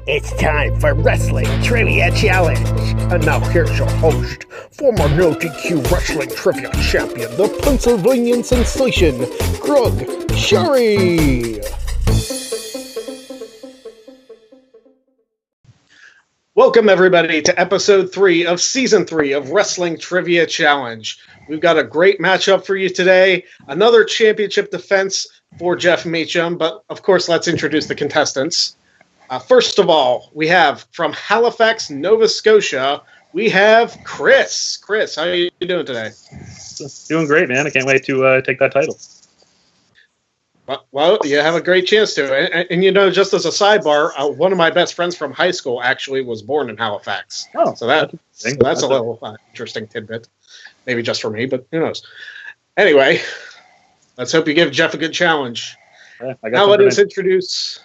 It's time for Wrestling Trivia Challenge. And now here's your host, former No DQ Wrestling Trivia Champion, the Pennsylvania sensation, Grug Sherry. Welcome, everybody, to Episode 3 of Season 3 of Wrestling Trivia Challenge. We've got a great matchup for you today. Another championship defense for Jeff Meacham, but of course, let's introduce the contestants. First of all, we have from Halifax, Nova Scotia, we have Chris. Chris, how are you doing today? Doing great, man. I can't wait to take that title. Well, you have a great chance to. And you know, just as a sidebar, one of my best friends from high school actually was born in Halifax. Oh, so that's a little interesting tidbit. Maybe just for me, but who knows. Anyway, let's hope you give Jeff a good challenge. Yeah, now let us introduce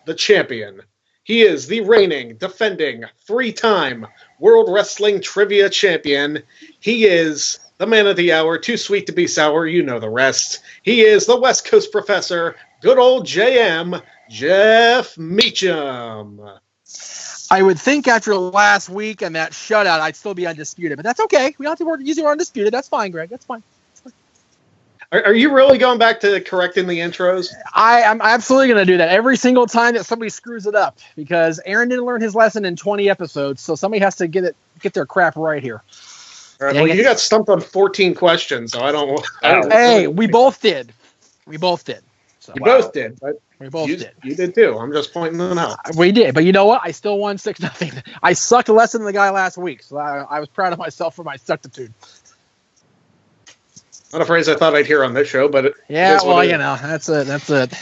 the champion. He is the reigning, defending, three-time World Wrestling Trivia Champion. He is the man of the hour, too sweet to be sour, you know the rest. He is the West Coast professor, good old JM, Jeff Meacham. I would think after last week and that shutout, I'd still be undisputed, but that's okay. We don't have to use the word undisputed. That's fine, Greg. That's fine. Are you really going back to correcting the intros? I'm absolutely going to do that every single time that somebody screws it up, because Aaron didn't learn his lesson in 20 episodes, so somebody has to get their crap right here. All right, well, you got stumped on 14 questions, so I don't. Hey, we both did. We both did. So, you both did, but we both did. You did too. I'm just pointing them out. We did, but you know what? I still won 6-0. I sucked less than the guy last week, so I was proud of myself for my suctitude. Not a phrase I thought I'd hear on this show, but yeah, well, you know, that's it. That's it.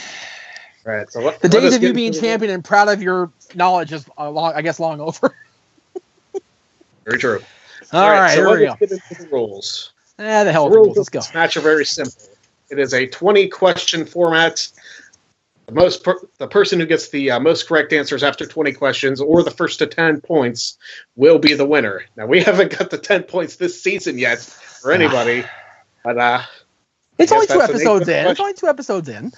All right. So the days of you being champion and proud of your knowledge is long over. Very true. All right, so here we go. Let's get into the rules. The hell the rules. Let's go. This match are very simple. It is a 20-question format. The person who gets the most correct answers after 20 questions, or the first to 10 points, will be the winner. Now, we haven't got the 10 points this season yet for anybody, but it's only 2 episodes in. It's only 2 episodes in.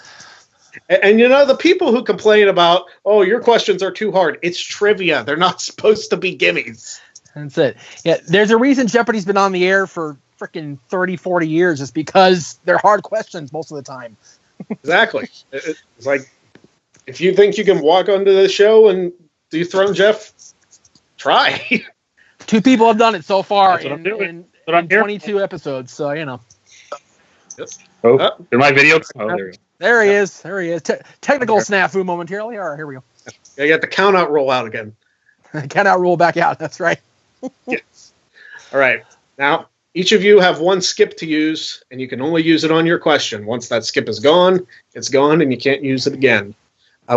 And you know, the people who complain about, oh, your questions are too hard, it's trivia. They're not supposed to be gimmies. That's it. Yeah, there's a reason Jeopardy's been on the air for freaking 30, 40 years. It's because they're hard questions most of the time. Exactly. It's like, if you think you can walk onto the show and dethrone Jeff, try. 2 people have done it so far in 22 episodes, so you know. Yep. Oh, did my video? Oh, there we go. There he is. There he is. Technical snafu momentarily. All right, here we go. You got the count out roll out again. Count out roll back out. That's right. Yes. All right. Now, each of you have 1 skip to use, and you can only use it on your question. Once that skip is gone, it's gone, and you can't use it again.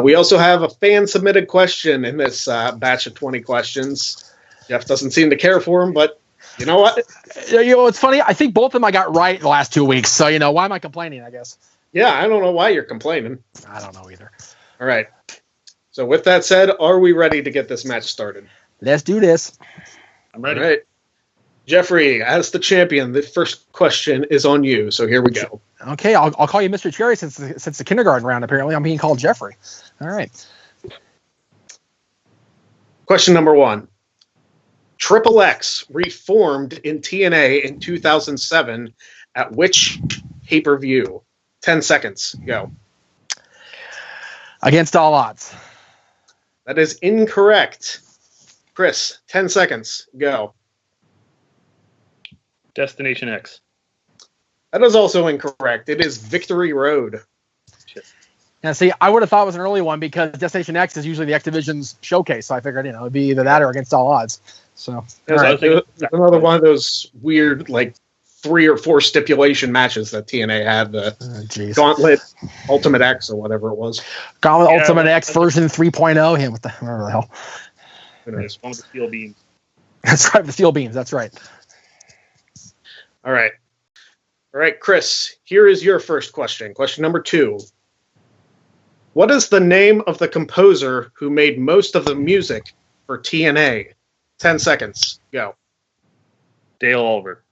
We also have a fan-submitted question in this batch of 20 questions. Jeff doesn't seem to care for them, but you know what? You know, it's funny. I think both of them I got right the last 2 weeks, so, you know, why am I complaining, I guess? Yeah, I don't know why you're complaining. I don't know either. All right. So with that said, are we ready to get this match started? Let's do this. I'm ready. All right. Jeffrey, as the champion, the first question is on you. So here we go. Okay, I'll call you Mr. Cherry since the kindergarten round. Apparently, I'm being called Jeffrey. All right. Question number 1. Triple X reformed in TNA in 2007 at which pay-per-view? 10 seconds. Go. Against All Odds. That is incorrect. Chris, 10 seconds. Go. Destination X. That is also incorrect. It is Victory Road. Shit. Now, see, I would have thought it was an early one because Destination X is usually the X Division's showcase. So I figured, you know, it'd be either that or Against All Odds. So, All right. There's another one of those weird, like, 3 or 4 stipulation matches that TNA had. The Gauntlet Ultimate X or whatever it was. Gauntlet Ultimate X version 3.0. Yeah, whatever the hell. It's one with the steel beams. That's right, the steel beams. That's right. All right. All right, Chris, here is your first question. Question number 2. What is the name of the composer who made most of the music for TNA? 10 seconds. Go. Dale Oliver.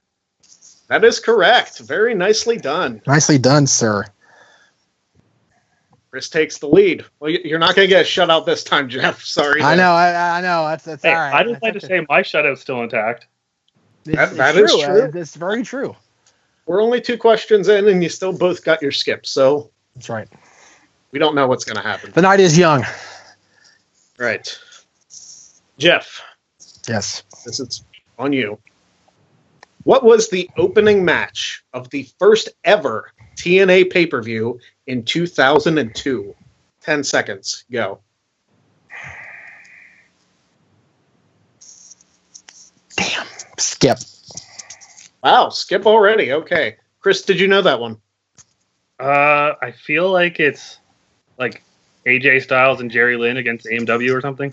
That is correct. Very nicely done. Nicely done, sir. Chris takes the lead. Well, you're not going to get a shutout this time, Jeff. Sorry. I know. I know. That's Hey, all right. I just like to say my shutout's still intact. It's that true. is true. It's very true. We're only 2 questions in, and you still both got your skip. So That's right. we don't know what's going to happen. The night is young. Right. Jeff, Yes. this is on you. What was the opening match of the first ever TNA pay-per-view in 2002? 10 seconds. Go. Damn. Skip. Wow, skip already. Okay. Chris, did you know that one? I feel like it's like AJ Styles and Jerry Lynn against AMW or something.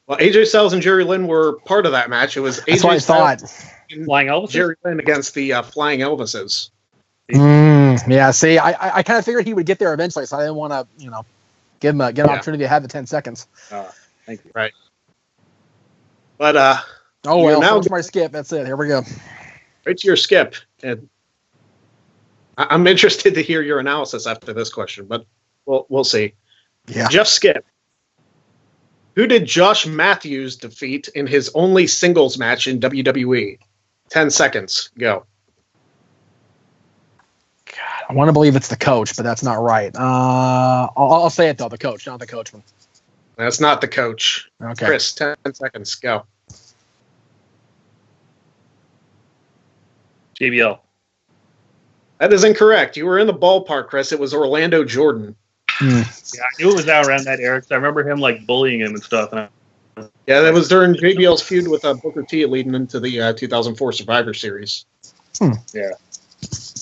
Well, AJ Styles and Jerry Lynn were part of that match. It was That's what I AJ Styles thought. and Flying Elvis? Jerry Lynn against the Flying Elvises. Yeah. See, I kind of figured he would get there eventually, so I didn't want to, give him get an opportunity to have the 10 seconds. Thank you. Right. But Oh well. now That's my skip. That's it. Here we go. right to your skip. And I'm interested to hear your analysis after this question, but we'll see. Yeah. Jeff Skip. Who did Josh Matthews defeat in his only singles match in WWE? 10 seconds. Go. God, I want to believe it's the coach, but that's not right. I'll say it though. The coach, not the coachman. That's not the coach. Okay. Chris, 10 seconds. Go. JBL. That is incorrect. You were in the ballpark, Chris. It was Orlando Jordan. Yeah, I knew it was out around that era 'cause I remember him like bullying him and stuff. And Yeah, that was during JBL's feud with Booker T leading into the 2004 Survivor Series. Yeah.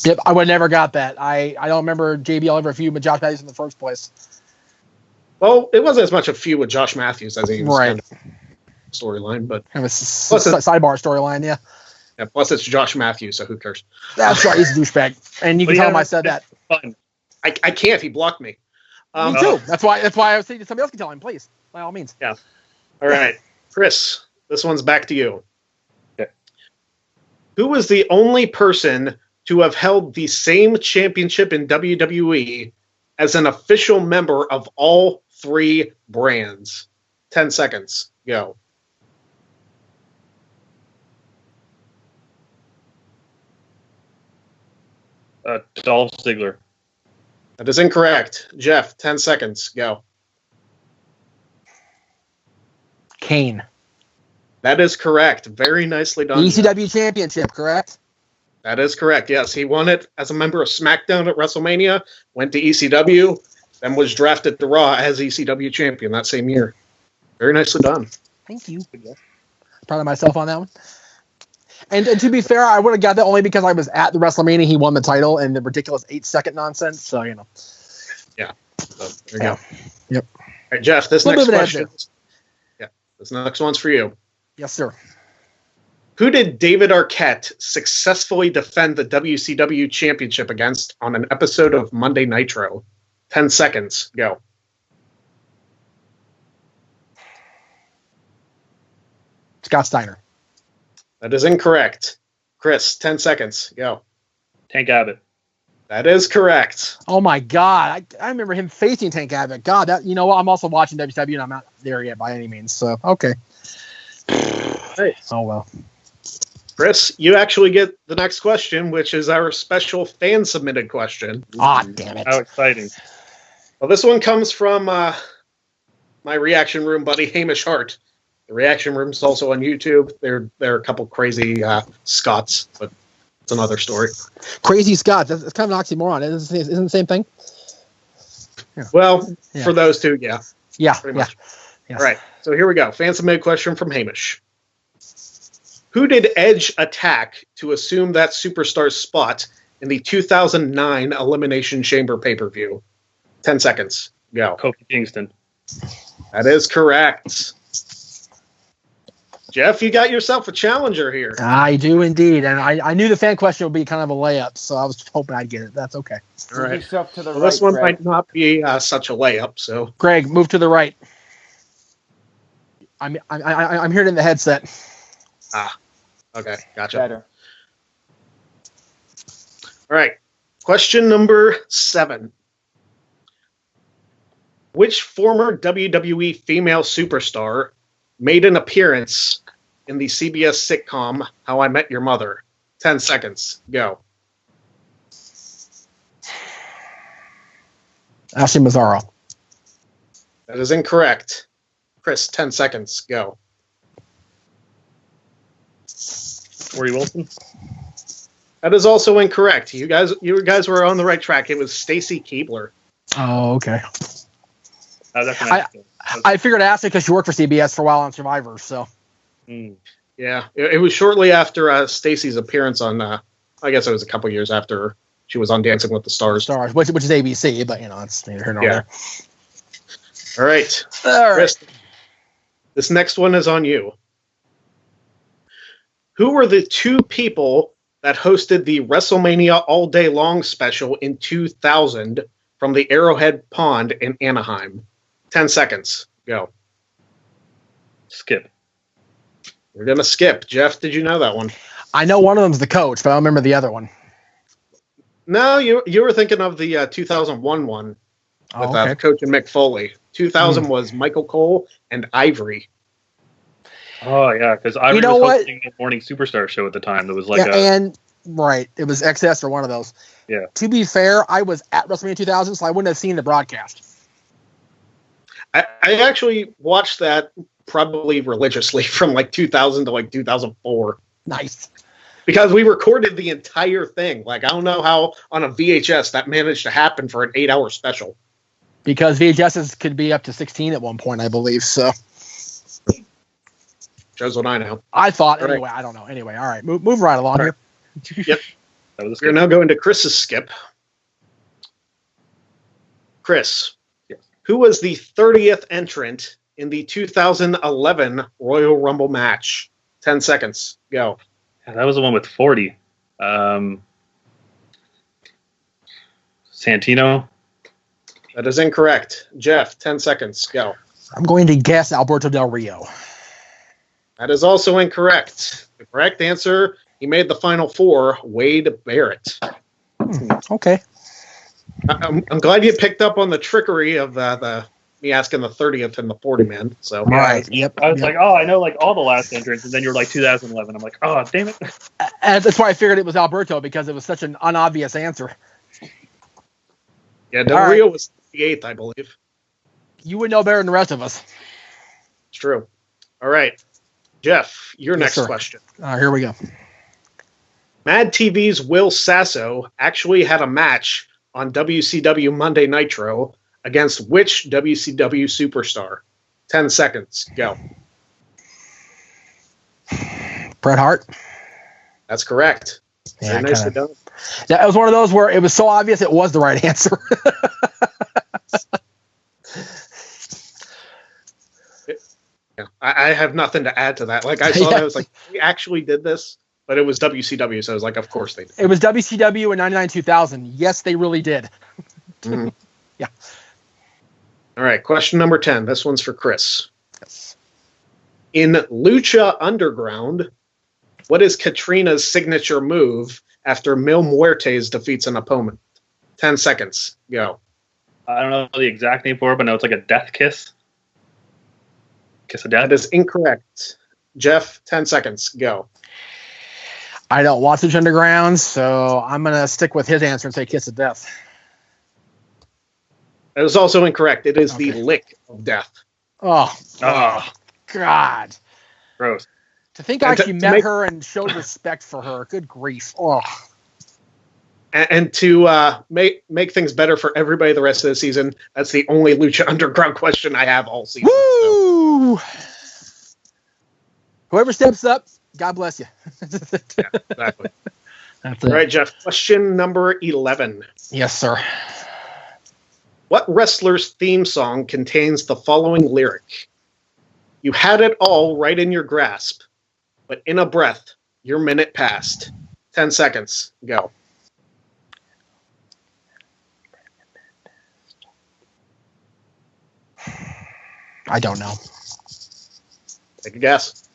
Yep. I would have never got that. I don't remember JBL ever feud with Josh Matthews in the first place. Well, it wasn't as much a feud with Josh Matthews as he was Right. kind of storyline, but Kind of a sidebar storyline. Yeah. plus it's Josh Matthews, so who cares? That's right. He's a douchebag, and you can But tell yeah, him I said that. Fun. I can't. He blocked me. Me too. That's why I was saying somebody else can tell him, please, by all means. All right, Chris, this one's back to you. Okay. Who was the only person to have held the same championship in WWE as an official member of all 3 brands? 10 seconds. Go. Dolph Ziggler. That is incorrect. Jeff, 10 seconds. Go. Kane. That is correct. Very nicely done. Jeff. ECW championship, correct? That is correct. Yes, he won it as a member of SmackDown at WrestleMania, went to ECW, then was drafted to Raw as ECW champion that same year. Very nicely done. Thank you. Proud of myself on that one. And to be fair, I would have got that only because I was at the WrestleMania. He won the title and the ridiculous 8-second nonsense. So, Yeah. So there you Yeah. go. Yep. All right, Jeff, this Little next bit of question. Yeah, this next one's for you. Yes, sir. Who did David Arquette successfully defend the WCW championship against on an episode of Monday Nitro? 10 seconds. Go. Scott Steiner. That is incorrect. Chris, 10 seconds. Go. Tank Abbott. That is correct. Oh, my God. I remember him facing Tank Abbott. God, that what? I'm also watching WCW, and I'm not there yet by any means. So, okay. Hey. Oh, well. Chris, you actually get the next question, which is our special fan-submitted question. Ah, damn it. How exciting. Well, this one comes from my reaction room buddy, Hamish Hart. The reaction room's also on YouTube. There are a couple crazy Scots, but it's another story. Crazy Scott. That's kind of an oxymoron. Isn't it the same thing? Well, Yeah. for those two, yeah. Yeah. Pretty Yeah. much. Yes. All right, so here we go. Fan-submitted question from Hamish. Who did Edge attack to assume that superstar spot in the 2009 Elimination Chamber pay-per-view? 10 seconds. Go. Kofi Kingston. That is correct. Jeff, you got yourself a challenger here. I do indeed. And I knew the fan question would be kind of a layup, so I was hoping I'd get it. That's okay. All Move right. yourself to the Well, right, this one Greg. might not be such a layup, so Greg, move to the right. I'm hearing it in the headset. okay, gotcha. Better. All right. Question number 7. Which former WWE female superstar made an appearance in the CBS sitcom How I Met Your Mother? 10 seconds. Go. Ashley Mazzaro. That is incorrect. Chris, 10 seconds. Go. Corey Wilson. That is also incorrect. You guys were on the right track. It was Stacy Keibler. Oh, okay. That's I figured Ashley because she worked for CBS for a while on Survivor, so. Yeah, it was shortly after Stacy's appearance on, I guess it was a couple years after she was on Dancing with the Stars. Which is ABC, but, it's neither here nor there. All right. Chris, this next one is on you. Who were the two people that hosted the WrestleMania All Day Long special in 2000 from the Arrowhead Pond in Anaheim? 10 seconds. Go. Skip. We're going to skip. Jeff, did you know that one? I know one of them's the coach, but I don't remember the other one. No, you were thinking of the 2001 one with Coach and Mick Foley. 2000 was Michael Cole and Ivory. Oh, yeah, because Ivory was hosting the Morning Superstar show at the time. It was like it was XS or one of those. Yeah. To be fair, I was at WrestleMania 2000, so I wouldn't have seen the broadcast. I actually watched that probably religiously from like 2000 to like 2004. Nice. Because we recorded the entire thing. Like, I don't know how on a VHS that managed to happen for an 8-hour special. Because VHSs could be up to 16 at one point, I believe, so. Shows what I know. I thought, anyway, right. I don't know. Anyway, all right, move right along here. Yep. We're now going to Chris's skip. Chris, who was the 30th entrant in the 2011 Royal Rumble match? 10 seconds. Go. Yeah, that was the one with 40. Santino. That is incorrect. Jeff, 10 seconds. Go. I'm going to guess Alberto Del Rio. That is also incorrect. The correct answer, he made the final four, Wade Barrett. Okay. I'm glad you picked up on the trickery of me asking the 30th and the 40 man. So right. Yep. I was like, I know like all the last entrants, and then you're like 2011. I'm like, oh, damn it. And that's why I figured it was Alberto, because it was such an unobvious answer. Yeah, Del Rio was the 8th, I believe. You would know better than the rest of us. It's true. All right. Jeff, your next question. Here we go. Mad TV's Will Sasso actually had a match on WCW Monday Nitro against which WCW superstar? 10 seconds. Go. Bret Hart. That's correct. Yeah, very nicely done. That was one of those where it was so obvious it was the right answer. I have nothing to add to that. Like, I saw that, I was like, we actually did this, but it was WCW, so I was like, of course they did. It was WCW in 99-2000. Yes, they really did. Mm-hmm. Yeah. All right, question number 10. This one's for Chris. Yes. In Lucha Underground, what is Katrina's signature move after Mil Muertes defeats an opponent? 10 seconds. Go. I don't know the exact name for it, but no, it's like a death kiss. Kiss of death? That is incorrect. Jeff, 10 seconds. Go. I don't watch Lucha Underground, so I'm going to stick with his answer and say kiss of death. That is also incorrect. It is the lick of death. Oh, God. Gross. To think I actually met her and showed respect for her. Good grief. Oh. And to make things better for everybody the rest of the season, that's the only Lucha Underground question I have all season. Woo! So. Whoever steps up, God bless you. Yeah, exactly. That's all right, Jeff. Question number 11. Yes, sir. What wrestler's theme song contains the following lyric? You had it all right in your grasp, but in a breath, your minute passed. 10 seconds. Go. I don't know. Take a guess.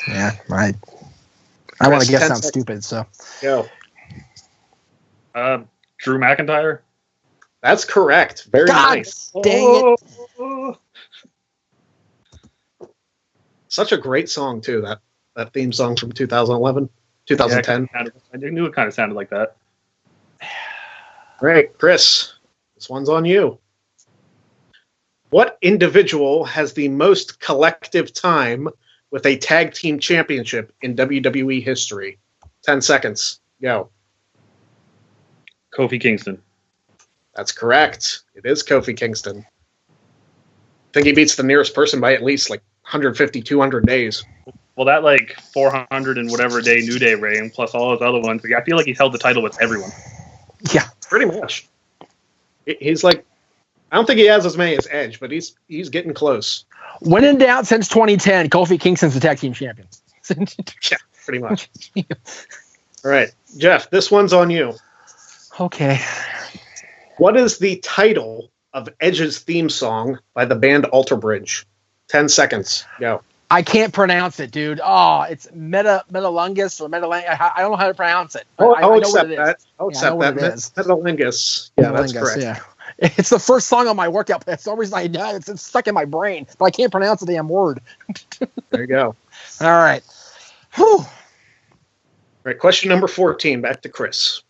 Yeah, I want to guess sounds stupid, so. Go. Drew McIntyre? That's correct. Very God nice. dang it. Such a great song, too, that theme song from 2011, 2010. Yeah, I knew it kind of sounded like that. All right, Chris, this one's on you. What individual has the most collective time with a tag team championship in WWE history? 10 seconds. Go. Kofi Kingston. That's correct. It is Kofi Kingston. I think he beats the nearest person by at least like 150, 200 days. Well, that like 400 and whatever day New Day reign, plus all those other ones. I feel like he's held the title with everyone. Yeah. Pretty much. He's like, I don't think he has as many as Edge, but he's getting close. When in doubt, since 2010, Kofi Kingston's the tag team champion. Yeah, pretty much. All right, Jeff, this one's on you. Okay. What is the title of Edge's theme song by the band Alter Bridge? 10 seconds. Go. I can't pronounce it, dude. Oh, it's Metalungus or Metalang. I don't know how to pronounce it. I'll I accept that. I'll Yeah, I know accept what that. it is. Metalingus. Yeah, that's Metalingus, correct. Yeah. It's the first song on my workout. That's the reason I know it's stuck in my brain, but I can't pronounce the damn word. There you go. All right. Whew. All right, question number 14. Back to Chris.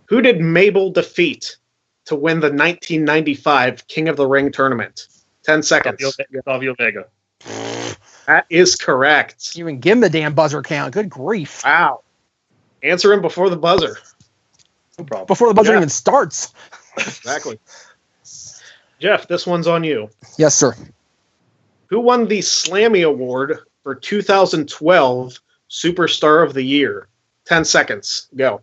Who did Mabel defeat to win the 1995 King of the Ring tournament? 10 seconds. Savio Vega. That is correct. Even give him the damn buzzer count. Good grief. Wow. Answer him before the buzzer. No problem. Before the buzzer Yeah. even starts. Exactly. Jeff, this one's on you. Yes, sir. Who won the Slammy Award for 2012 Superstar of the Year? 10 seconds. Go.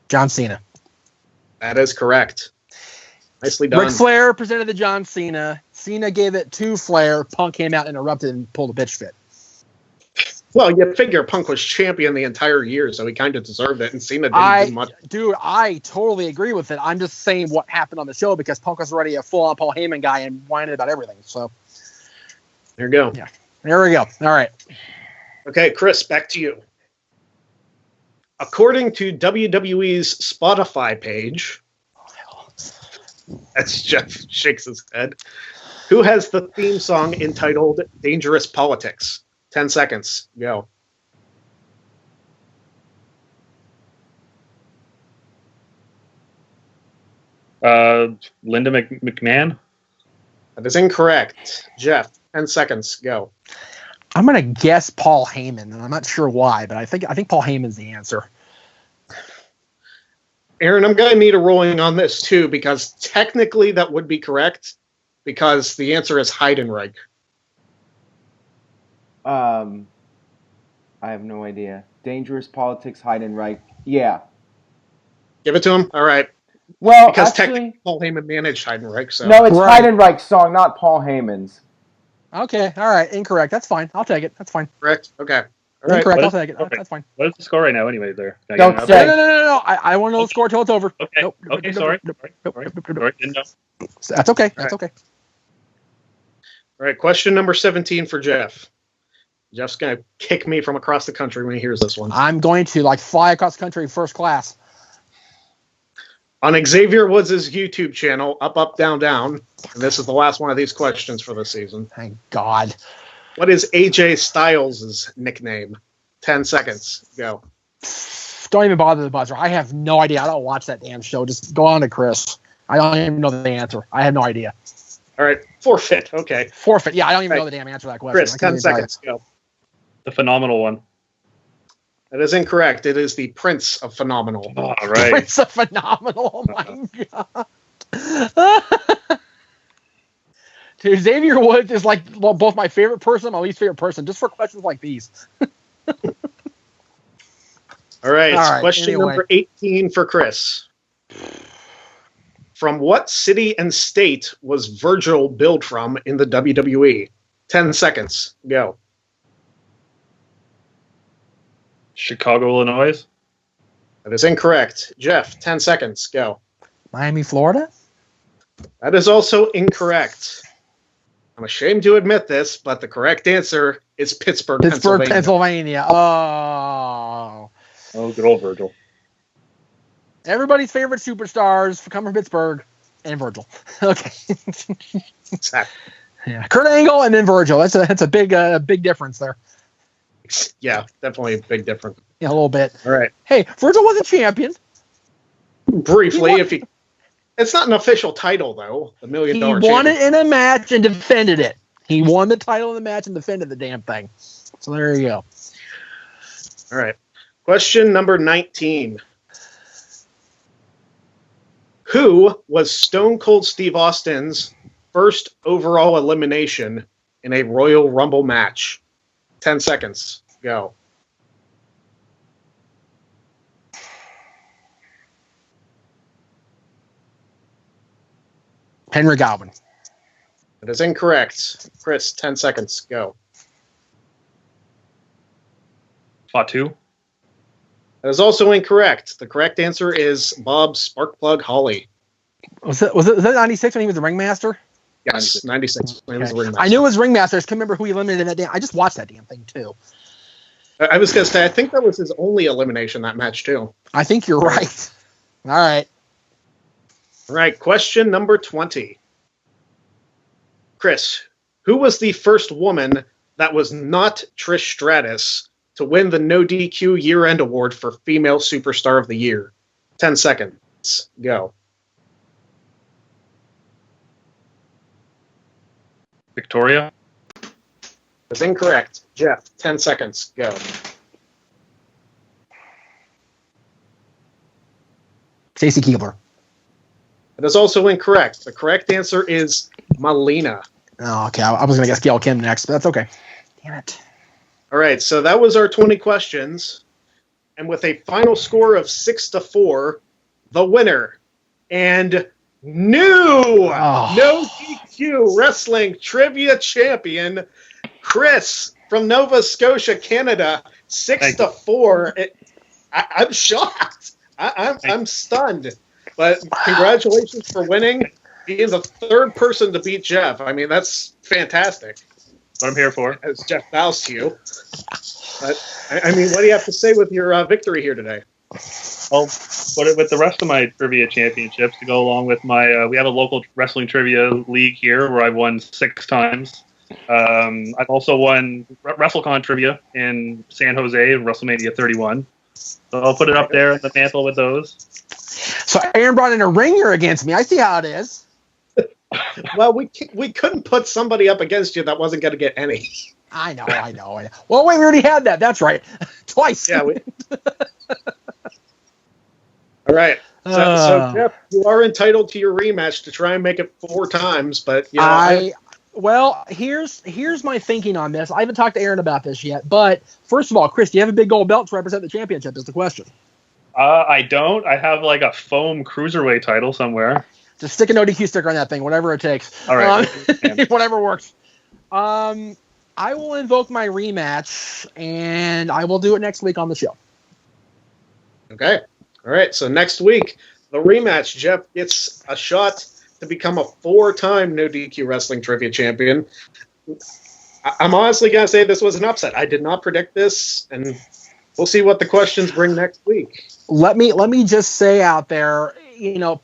John Cena. That is correct. Nicely done. Ric Flair presented to John Cena. Cena gave it to Flair. Punk came out, interrupted, and pulled a bitch fit. Well, you figure Punk was champion the entire year, so he kind of deserved it, and Cena didn't do much. Dude, I totally agree with it. I'm just saying what happened on the show because Punk was already a full-on Paul Heyman guy and whining about everything. So There you go. Yeah. there we go. All right. Okay, Chris, back to you. According to WWE's Spotify page, as Jeff shakes his head, who has the theme song entitled Dangerous Politics? 10 seconds. Go. Linda McMahon. That is incorrect. Jeff, 10 seconds. Go. I'm gonna guess Paul Heyman, and I'm not sure why, but I think Paul Heyman's the answer. Aaron, I'm going to need a ruling on this too, because technically that would be correct, because the answer is Heidenreich. I have no idea. Dangerous Politics, Heidenreich. Yeah. Give it to him? All right. Well, Because actually, technically Paul Heyman managed Heidenreich, so. no, it's Right. Heidenreich's song, not Paul Heyman's. Okay. All right. Incorrect. That's fine. I'll take it. That's fine. Correct? Okay. All right. Incorrect. What I'll is- take it. okay. That's fine. What is the score right now anyway there? Can I Don't get an say. update? No. I want to know the score till it's over. Okay. Nope. Okay, sorry. Nope. Sorry. Nope. Sorry. Nope. Nope. Nope. Sorry. Didn't know. That's okay. That's okay. All right. Question number 17 for Jeff. Jeff's going to kick me from across the country when he hears this one. I'm going to fly across the country first class. On Xavier Woods' YouTube channel, Up, Up, Down, Down, and this is the last one of these questions for this season. Thank God. What is AJ Styles' nickname? 10 seconds. Go. Don't even bother the buzzer. I have no idea. I don't watch that damn show. Just go on to Chris. I don't even know the answer. I have no idea. All right. Forfeit. Okay. Forfeit. Yeah, I don't even Right. know the damn answer to that question. Chris, I can't 10 even tell you. seconds. Go. The phenomenal one. That is incorrect. It is the Prince of Phenomenal. All right. It's a phenomenal. Oh my God. Dude, Xavier Woods is both my favorite person and my least favorite person, just for questions like these. All right. All right, Question anyway. number 18 for Chris. From what city and state was Virgil billed from in the WWE? 10 seconds. Go. Chicago, Illinois. That is incorrect. Jeff, 10 seconds. Go. Miami, Florida? That is also incorrect. I'm ashamed to admit this, but the correct answer is Pittsburgh, Pittsburgh, Pennsylvania. Pennsylvania. Oh. Oh, good old Virgil. Everybody's favorite superstars come from Pittsburgh, and Virgil. Okay. Exactly. Yeah, Kurt Angle and then Virgil. That's a big difference there. Yeah, definitely a big difference. Yeah, a little bit. All right. Hey, Virgil was a champion. Briefly, it's not an official title though. The $1 million. He won it in a match and defended it. He won the title in the match and defended the damn thing. So there you go. All right. Question number 19. Who was Stone Cold Steve Austin's first overall elimination in a Royal Rumble match? 10 seconds. Go. Henry Godwin. That is incorrect. Chris, 10 seconds. Go. Fatu. That is also incorrect. The correct answer is Bob Sparkplug Holly. Was that 96 when he was the ringmaster? Yes, 96 when he was the ringmaster. I knew it was ringmaster. I just can't remember who he eliminated in that damn. I just watched that damn thing too. I was going to say, I think that was his only elimination that match too. I think you're right. All right. All right, question number 20. Chris, who was the first woman that was not Trish Stratus to win the No DQ Year-End Award for Female Superstar of the Year? 10 seconds. Go. Victoria. That's incorrect. Jeff, 10 seconds. Go. Stacy Keibler. That is also incorrect. The correct answer is Melina. Oh, okay. I was going to guess Gail Kim next, but that's okay. Damn it. All right, so that was our 20 questions. And with a final score of 6-4, the winner and new No DQ Wrestling Trivia Champion, Chris from Nova Scotia, Canada, 6-4. I'm shocked. I'm stunned. But congratulations for winning, being the third person to beat Jeff. I mean, that's fantastic. What I'm here for. As Jeff bows to you. But, I mean, what do you have to say with your victory here today? Well, with the rest of my trivia championships to go along with my, we have a local wrestling trivia league here where I've won 6 times. I've also won WrestleCon trivia in San Jose, WrestleMania 31. So I'll put it up there in the mantle with those. So Aaron brought in a ringer against me. I see how it is. Well, we couldn't put somebody up against you that wasn't going to get any. I know. Well, wait, we already had that. That's right. Twice. Yeah. All right. So, Jeff, you are entitled to your rematch to try and make it 4 times, but you know, well, here's my thinking on this. I haven't talked to Aaron about this yet, but first of all, Chris, do you have a big gold belt to represent the championship? Is the question. I don't. I have like a foam cruiserweight title somewhere. Just stick an ODQ sticker on that thing, whatever it takes. All right. Whatever works. I will invoke my rematch, and I will do it next week on the show. Okay. All right. So next week, the rematch, Jeff gets a shot to become a 4-time No DQ Wrestling Trivia Champion. I'm honestly going to say this was an upset. I did not predict this, and we'll see what the questions bring next week. Let me just say out there, you know,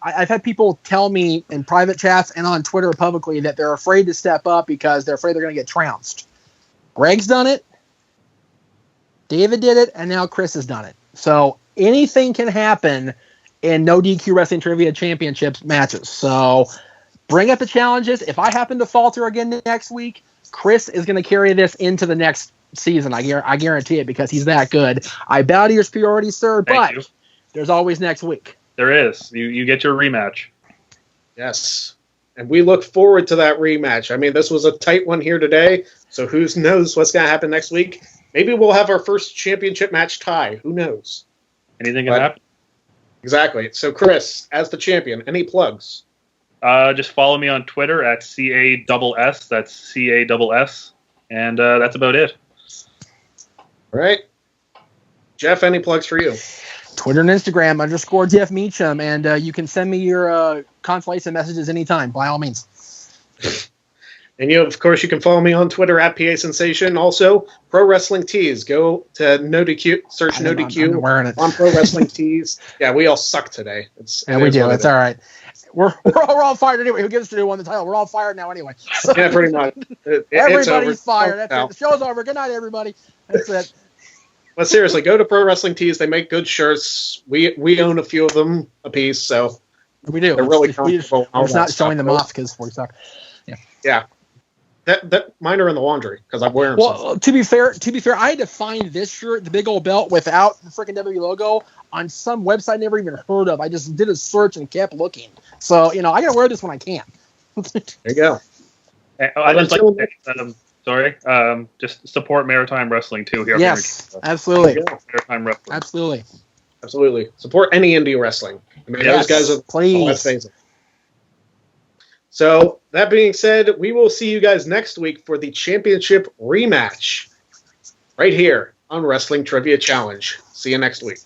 I've had people tell me in private chats and on Twitter publicly that they're afraid to step up because they're afraid they're going to get trounced. Greg's done it. David did it, and now Chris has done it. So anything can happen in No DQ Wrestling Trivia Championships matches. So bring up the challenges. If I happen to falter again next week, Chris is going to carry this into the next season. I guarantee it because he's that good. I bow to your superiority, sir, Thank you. There's always next week. There is. You get your rematch. Yes. And we look forward to that rematch. I mean, this was a tight one here today, so who knows what's going to happen next week. Maybe we'll have our first championship match tie. Who knows? Anything can happen. Exactly. So, Chris, as the champion, any plugs? Just follow me on Twitter at CASS. That's CASS. And that's about it. All right. Jeff, any plugs for you? Twitter and Instagram _ Jeff Meacham. And you can send me your consolation messages anytime, by all means. And of course, you can follow me on Twitter at PA Sensation. Also, Pro Wrestling Tees. Go to NoDQ, search NoDQ on Pro Wrestling Tees. Yeah, we all suck today. We do. It's all right. We're all fired anyway. Who gives to won the title? We're all fired now anyway. So. Yeah, pretty much. Everybody's fired. That's it. The show's over. Good night, everybody. That's it. But seriously, go to Pro Wrestling Tees. They make good shirts. We own a few of them a piece, so we do. They're really comfortable. We're just not showing them off because we suck. Yeah. That mine are in the laundry because I'm wearing. Well, to be fair, I had to find this shirt, the big old belt without the freaking W logo, on some website I never even heard of. I just did a search and kept looking. So I gotta wear this when I can. There you go. I just just support Maritime Wrestling too here. Yes, absolutely. Maritime Wrestling. Absolutely. Support any indie wrestling. I mean, those guys are please. So, that being said, we will see you guys next week for the championship rematch right here on Wrestling Trivia Challenge. See you next week.